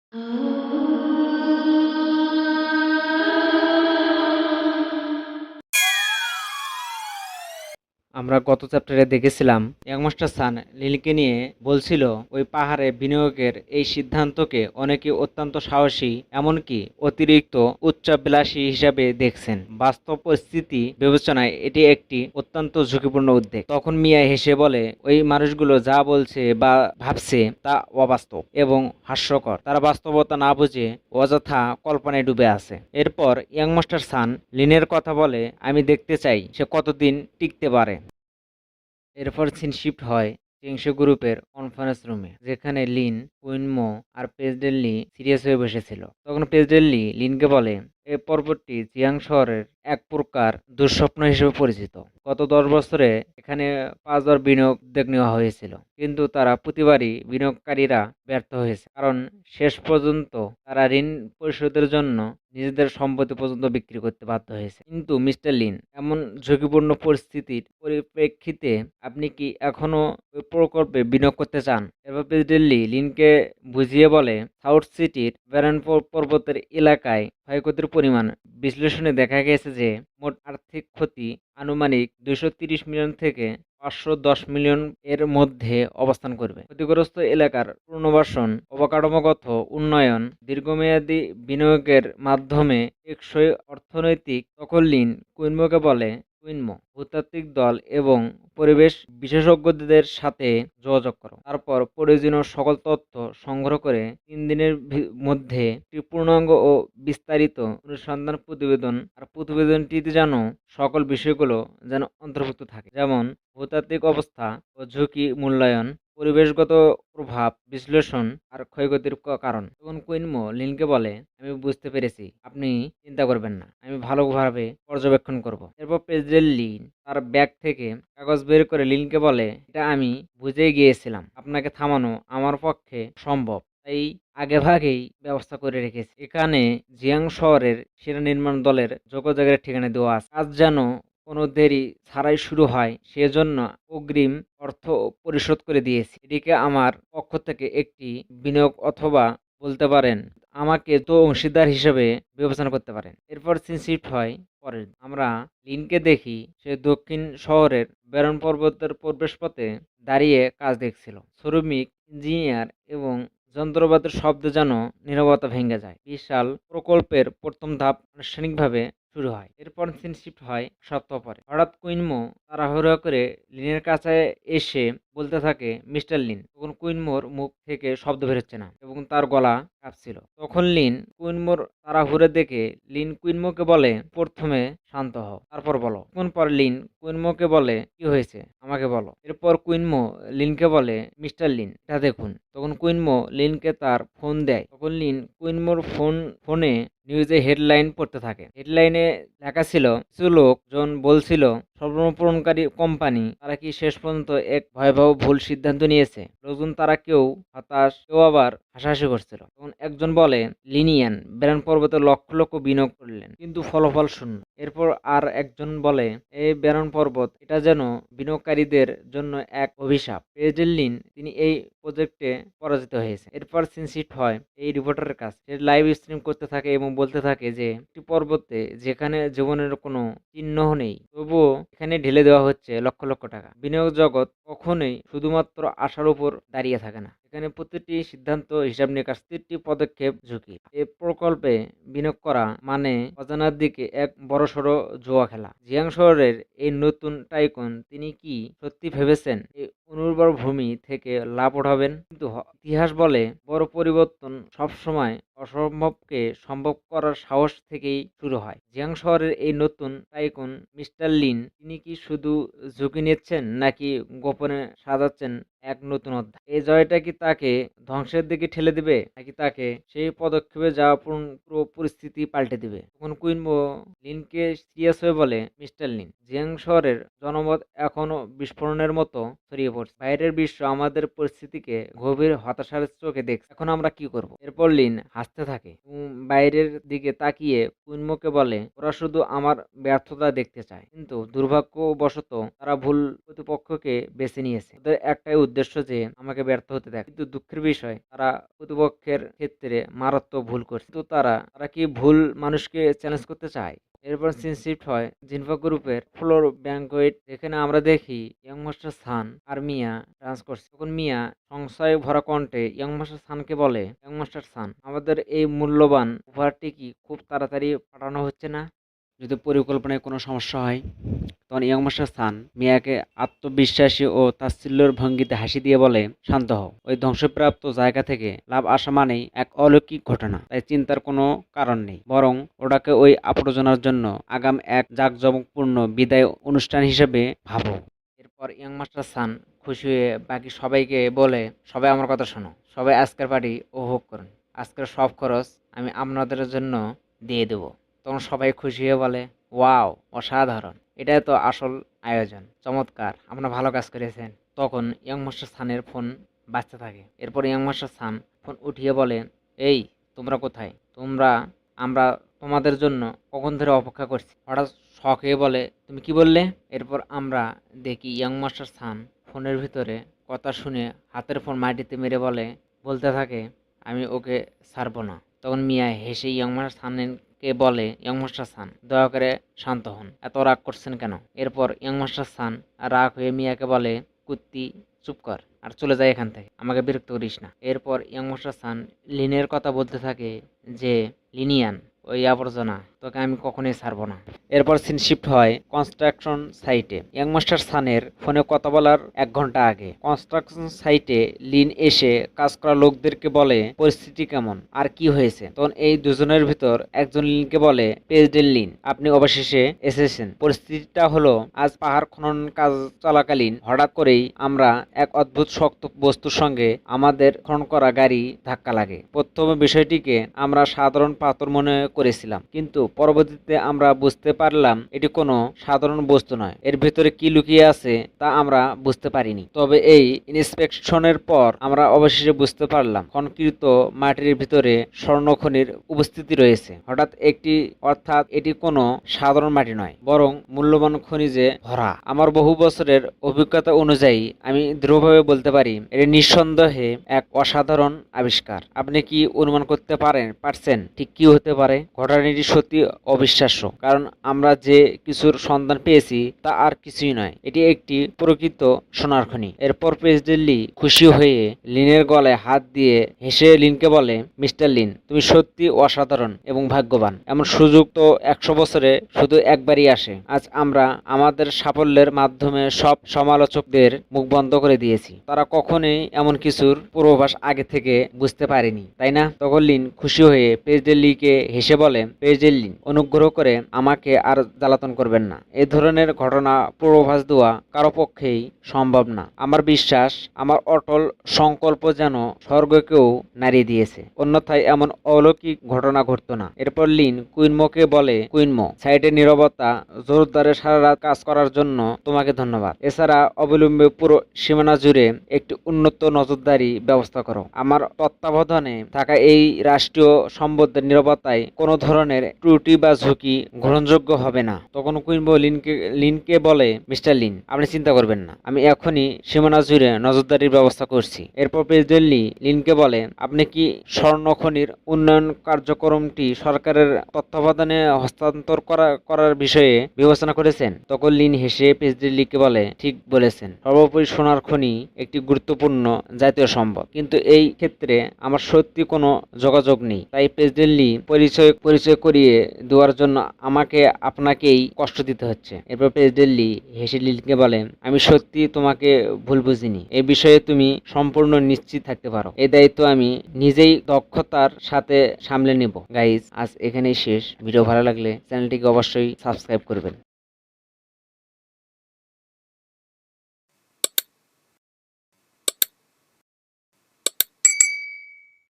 আমরা গত চ্যাপ্টারে দেখেছিলাম ইয়াংমাস্টার সান লিলিকে নিয়ে বলছিল ওই পাহাড়ে বিনিয়োগের এই সিদ্ধান্তকে অনেকে অত্যন্ত সাহসী, এমনকি অতিরিক্ত উচ্চাভিলাষী হিসাবে দেখছেন। বাস্তব পরিস্থিতি বিবেচনায় এটি একটি অত্যন্ত ঝুঁকিপূর্ণ উদ্যোগ। তখন মিয়া হেসে বলে, ওই মানুষগুলো যা বলছে বা ভাবছে তা অবাস্তব এবং হাস্যকর। তারা বাস্তবতা না বুঝে অযথা কল্পনায় ডুবে আছে। এরপর ইয়াংমাস্টার সান লিনের কথা বলে, আমি দেখতে চাই সে কতদিন টিকতে পারে। এরপর সিন শিফট হয় চিংশু গ্রুপের কনফারেন্স রুমে, যেখানে লিন, কুইনমো আর প্রেসিডেন্ট লি সিরিয়াস হয়ে বসেছিল। তখন প্রেসিডেন্ট লি লিনকে বলে, এই পর্বতটি জিয়াং শহরের এক প্রকার দুঃস্বপ্ন হিসেবে পরিচিত। গত 10 বছরে এখানে 5বার বিনিয়োগ উদ্যোগ নেওয়া হয়েছিল, কিন্তু তারা প্রতিবারই বিনিয়োগকারীরা ব্যর্থ হয়েছে, কারণ শেষ পর্যন্ত তারা ঋণ পরিশোধের জন্য নিজেদের সম্পত্তি পর্যন্ত বিক্রি করতে বাধ্য হয়েছে। কিন্তু মিস্টার লিন, এমন ঝুঁকিপূর্ণ পরিস্থিতির পরিপ্রেক্ষিতে আপনি কি এখনো ওই প্রকল্পে বিনিয়োগ করতে চান? এরপর প্রেসিডেন্ট লি লিনকে বুঝিয়ে বলে, সাউথ সিটির ব্যারন পর্বতের এলাকায় ক্ষয়ক্ষতির পরিমাণ বিশ্লেষণে দেখা গেছে যে মোট আর্থিক ক্ষতি আনুমানিক 230 মিলিয়ন থেকে 510 মিলিয়ন এর মধ্যে অবস্থান করবে। ক্ষতিগ্রস্ত এলাকার পুনর্বাসন, অবকাঠামোগত উন্নয়ন, দীর্ঘমেয়াদী বিনিয়োগের মাধ্যমে টেকসই অর্থনৈতিক দখল লিন কুইনমোকে বলে, কুইনমো, ভূতাত্ত্বিক দল এবং পরিবেশ বিশেষজ্ঞদের সাথে যোগাযোগ করো। তারপর প্রয়োজনীয় সকল তথ্য সংগ্রহ করে 3 দিনের মধ্যে একটি পূর্ণাঙ্গ ও বিস্তারিত অনুসন্ধান প্রতিবেদন, আর প্রতিবেদনটিতে যেন সকল বিষয়গুলো যেন অন্তর্ভুক্ত থাকে, যেমন ভূতাত্ত্বিক অবস্থা ও ঝুঁকি মূল্যায়ন, পরিবেশগত প্রভাব বিশ্লেষণ আর ক্ষয়ক্ষতির কারণ। তখন কুইনমো লিনকে বলে, আমি বুঝতে পেরেছি, আপনি চিন্তা করবেন না, আমি ভালোভাবে পর্যবেক্ষণ করব। এরপর প্রেসিডেন্ট লিন তার ব্যাগ থেকে কাগজ বের করে লিনকে বলে, এটা আমি বুঝেই গিয়েছিলাম, আপনাকে থামানো আমার পক্ষে সম্ভব, তাই আগেভাগেই ব্যবস্থা করে রেখেছি। এখানে জিয়াং শহরের সেনা নির্মাণ দলের যোগাযোগের ঠিকানা দেওয়া আছে। কাজ যেন কোনো দেরি ছাড়াই শুরু হয়, সেজন্য অগ্রিম অর্থ পরিশোধ করে দিয়েছি। এটিকে আমার পক্ষ থেকে একটি বিনিয়োগ, অথবা বলতে পারেন আমাকে তো অংশীদার হিসেবে বিবেচনা করতে পারেন। এরপর সিন শিফট হয় পরের দিন। আমরা লিনকে দেখি সে দক্ষিণ শহরের ব্যারন পর্বতের প্রবেশপথে দাঁড়িয়ে কাজ দেখছিল। শ্রমিক, ইঞ্জিনিয়ার এবং যন্ত্রপাতির শব্দে যেন নীরবতা ভেঙে যায়। বিশাল প্রকল্পের প্রথম ধাপ আনুষ্ঠানিকভাবে শুরু হয়। এরপর সিন শিফট হয় সপ্তাহ পরে। হঠাৎ কুইনমো তাড়াহুড়ো করে লিনের কাছে এসে বলতে থাকে, মিস্টার লিন। তখন কুইনমোর মুখ থেকে শব্দ বেরোচ্ছে না এবং তার গলা কাঁপছিল। তখন লিন কুইনমোর তাড়াহুড়ো দেখে লিন কুইনমোকে বলে, প্রথমে শান্ত হও, তারপর বলো। কোন পর লিন কুইনমোকে বলে, কি হয়েছে আমাকে বলো। এরপর কুইনমো লিনকে বলে, মিস্টার লিন, এটা দেখুন। তখন কুইনমো লিনকে তার ফোন দেয়। তখন লিন কুইনমোর ফোনে নিউজে হেডলাইন পড়তে থাকে। হেডলাইনে লেখা ছিল, কিছু লোকজন বলছিল স্বপ্নপূরণকারী কোম্পানি তারা কি শেষ পর্যন্ত এক ভয়াবহ ভুল সিদ্ধান্ত নিয়েছে। লোকজন তারা কেউ হতাশ, কেউ আবার হাসাহাসি করছিল। তখন একজন বলে, লিনিয়ান ব্যারন পর্বতে লক্ষ লক্ষ বিনিয়োগ করলেন, কিন্তু ফলাফল শূন্য। এরপর আর একজন বলে, এই ব্যারন পর্বত এটা যেন বিনিয়োগকারীদের জন্য এক অভিশাপ। প্রেসিডেন্ট লিন তিনি এই প্রজেক্টে পরাজিত হয়েছে। এরপর সিন শিফট হয় এই রিপোর্টারের কাছে। সে লাইভ স্ট্রিম করতে থাকে এবং বলতে থাকে যে একটি পর্বতে যেখানে জীবনের কোনো চিহ্ন নেই, তবুও এখানে ঢেলে দেওয়া হচ্ছে লক্ষ লক্ষ টাকা। বিনিয়োগ জগৎ কখনোই শুধুমাত্র আশার উপর দাঁড়িয়ে থাকে না। এখানে প্রতিটি সিদ্ধান্ত, হিসাব নিকাশ, প্রতিটি পদক্ষেপ ঝুঁকি। এই প্রকল্পে বিনিয়োগ করা মানে অজানার দিকে এক বড়সড় জুয়া খেলা। জিয়াং শহরের এই নতুন টাইকুন তিনি কি সত্যি ভেবেছেন এই অনুর্বর ভূমি থেকে লাভ উঠাবেন? কিন্তু ইতিহাস বলে, বড় পরিবর্তন সবসময় অসম্ভবকে সম্ভব করার সাহস থেকেই শুরু হয়। জিয়াং শহরের এই নতুন টাইকুন মিস্টার লিন তিনি কি শুধু ঝুঁকি নিচ্ছেন, নাকি গোপনে সাজাচ্ছেন এক নতুন অধ্যায়? এই জয়টা কি তাকে ধ্বংসের দিকে ঠেলে দিবে, নাকি তাকে সেই পদক্ষেপে যাওয়া পুরো পরিস্থিতি পাল্টে দিবে? তখন কুইনমো লিনকে সিরিয়াস হয়ে বলে, মিস্টার লিন, জিয়াং শহরের জনমত এখনো বিস্ফোরণের মতো ছড়িয়ে পড়ছে। বাইরের বিশ্ব আমাদের পরিস্থিতিকে গভীর হতাশার চোখে দেখছে। এখন আমরা কি করব? এরপর লিন হাসতে থাকে বাইরের দিকে তাকিয়ে কুইনমোকে বলে, ওরা শুধু আমার ব্যর্থতা দেখতে চায়, কিন্তু দুর্ভাগ্যবশত তারা ভুল প্রতিপক্ষকে বেছে নিয়েছে। ওদের একটাই উদ্দেশ্য যে আমাকে ব্যর্থ হতে দেয়। কিন্তু দুঃখের বিষয় তারা প্রতিপক্ষের ক্ষেত্রে মারাত্মক ভুল করছে। তো তারা কি ভুল মানুষকে চ্যালেঞ্জ করতে চায়? এরপর সিন শিফট হয় জিনফা গ্রুপের ফ্লোর ব্যাংকোয়েট, যেখানে আমরা দেখি ইয়ং মাস্টার সান আর মিয়া ডান্স করছে। তখন মিয়া সংশয় ভরা কণ্ঠে ইয়ং মাস্টার সানকে বলে, ইয়ং মাস্টার সান, আমাদের এই মূল্যবান উপহারটি কি খুব তাড়াতাড়ি পাঠানো হচ্ছে না? যদি পরিকল্পনায় কোনো সমস্যা হয়? তখন ইয়ং মাস্টার সান মিয়াকে আত্মবিশ্বাসী ও তাচ্ছিল্যের ভঙ্গিতে হাসি দিয়ে বলে, শান্ত হও। ওই ধ্বংসপ্রাপ্ত জায়গা থেকে লাভ আসা মানেই এক অলৌকিক ঘটনা, তাই চিন্তার কোনো কারণ নেই। বরং ওটাকে ওই আপরজনার জন্য আগাম এক জাঁকজমকপূর্ণ বিদায় অনুষ্ঠান হিসেবে ভাবো। এরপর ইয়ং মাস্টার সান খুশি হয়ে বাকি সবাইকে বলে, সবাই আমার কথা শোনো, সবাই আজকের পার্টি উপভোগ করুন। আজকের সব খরচ আমি আপনাদের জন্য দিয়ে দেব। তখন সবাই খুশি হয়ে বলে, ওয়াও, অসাধারণ, এটাই তো আসল আয়োজন, চমৎকার, আপনারা ভালো কাজ করেছেন। তখন ইয়ং মাস্টার সানের ফোন বাজতে থাকে। এরপর ইয়ং মাস্টার সান ফোন উঠিয়ে বলে, এই তোমরা কোথায়? আমরা তোমাদের জন্য কখন ধরে অপেক্ষা করছি। হঠাৎ শখ হয়ে বলে, তুমি কি বললে? এরপর আমরা দেখি ইয়ং মাস্টার সান ফোনের ভিতরে কথা শুনে হাতের ফোন মাটিতে মেরে বলতে থাকে, আমি ওকে ছাড়বো না। তখন মিয়া হেসে ইয়ং মাস্টার সানকে বলে, ইয়ং মাস্টার সান, দয়া করে শান্ত হন, এত রাগ করছেন কেন? এরপর ইয়ং মাস্টার সান রাগ হয়ে মিয়াকে বলে, কুত্তি, চুপ কর আর চলে যায় এখান থেকে, আমাকে বিরক্ত করিস না। এরপর ইয়ং মাস্টার সান লিনের কথা বলতে থাকে যে, লিনিয়ান, ওই আবর্জনা, তোকে আমি কখনোই ছাড়বো না। এরপর সিন শিফট হয় কনস্ট্রাকশন সাইটে। ইয়ং মাস্টার সানের ফোনে কথা বলার 1 ঘন্টা আগে কনস্ট্রাকশন সাইটে লিন এসে কাজ করা লোকদেরকে বলে, পরিস্থিতি কেমন আর কি হয়েছে। তখন এই দুজনের ভিতর একজন লিনকে বলে, প্রেসিডেন্ট লিন, আপনি অবশেষে এসেছেন। পরিস্থিতিটা হলো, আজ পাহাড় খনন কাজ চলাকালীন হঠাৎ করেই আমরা এক অদ্ভুত শক্ত বস্তুর সঙ্গে আমাদের খনন করা গাড়ি ধাক্কা লাগে। প্রথমে বিষয়টিকে আমরা সাধারণ পাথর মনে করেছিলাম, কিন্তু পরবর্তীতে আমরা বুঝতে পারলাম এটি কোনো সাধারণ বস্তু নয়। এর ভিতরে কি লুকিয়ে আছে তা আমরা বুঝতে পারিনি। তবে এই ইন্সপেকশনের পর আমরা অবশেষে বুঝতে পারলাম খননকৃত মাটির ভিতরে স্বর্ণখনির উপস্থিতি রয়েছে। অর্থাৎ এটি কোনো সাধারণ মাটি নয়, বরং মূল্যবান খনিজে ভরা। আমার বহু বছরের অভিজ্ঞতা অনুযায়ী আমি দৃঢ়ভাবে বলতে পারি, এটি নিঃসন্দেহে এক অসাধারণ আবিষ্কার। আপনি কি অনুমান করতে পারছেন ঠিক কি হতে পারে? ঘটনাটি সত্যি অবিশ্বাস্য, কারণ আমরা যে কিছুর সন্ধান পেয়েছি তা আর কিছুই নয়, এটি একটি প্রকৃত সোনার খনি। এরপর প্রেসিডেন্ট লি খুশি হয়ে লিনের গলায় হাত দিয়ে হেসে লিনকে বলে, মিস্টার লিন, তুমি সত্যি অসাধারণ এবং ভাগ্যবান। এমন সুযোগ তো 100 বছরে শুধু একবারই আসে। আজ আমরা আমাদের সাফল্যের মাধ্যমে সব সমালোচকদের মুখ বন্ধ করে দিয়েছি। তারা কখনোই এমন কিছুর পূর্বাভাস আগে থেকে বুঝতে পারেনি, তাই না? তখন লিন খুশি হয়ে প্রেসিডেন্ট লিকে হেসে বলে, প্রেসিডেন্ট লিন, অনুগ্রহ করে আমাকে আর জ্বালাতন করবেন না। এ ধরনের ঘটনা পূর্বাভাস দেওয়া কারো পক্ষেই সম্ভব না। আমার বিশ্বাস, আমার অটল সংকল্প যেন স্বর্গকেও নাড়িয়ে দিয়েছে, অন্যথায় এমন অলৌকিক ঘটনা ঘটতো না। এরপর লিন কুইনমোকে বলে, কুইনমো, সাইটের নীরবতা জোরদারে সারা রাত কাজ করার জন্য তোমাকে ধন্যবাদ। এছাড়া অবিলম্বে পুরো সীমানা জুড়ে একটি উন্নত নজরদারি ব্যবস্থা করো। আমার তত্ত্বাবধানে থাকা এই রাষ্ট্রীয় সম্পদের নিরাপত্তায় কোনো ধরনের ত্রুটি বা ঝুঁকি গ্রহণযোগ্য হবে না। তখন কুইনমো লিনকে বলে, মিস্টার লিন, আপনি চিন্তা করবেন না, আমি এখনই সীমানা জুড়ে নজরদারির ব্যবস্থা করছি। এরপর প্রেসিডেন্ট লিনকে বলে, আপনি কি স্বর্ণখনির উন্নয়ন কার্যক্রমটি সরকারের তত্ত্বাবধানে হস্তান্তর করার বিষয়ে বিবেচনা করেছেন? তখন লিন হেসে প্রেসিডেন্ট লিকে বলে, ঠিক বলেছেন, সর্বোপরি সোনার খনি একটি গুরুত্বপূর্ণ জাতীয় সম্পদ, কিন্তু এই ক্ষেত্রে আমার সত্যি কোনো যোগাযোগ নেই। তাই প্রেসিডেন্ট লি পরিচয় করিয়ে দেওয়ার জন্য আমাকে আপনাকেই কষ্ট দিতে হচ্ছে। এরপর প্রেসিডেন্ট লি হেসে লিনকে বলে, আমি সত্যি তোমাকে ভুল বুঝিনি। এই বিষয়ে তুমি সম্পূর্ণ নিশ্চিত থাকতে পারো, এই দায়িত্ব আমি নিজেই দক্ষতার সাথে সামলে নেব। গাইজ, আজ এখানেই শেষ। ভিডিও ভালো লাগলে চ্যানেলটিকে অবশ্যই সাবস্ক্রাইব করবেন।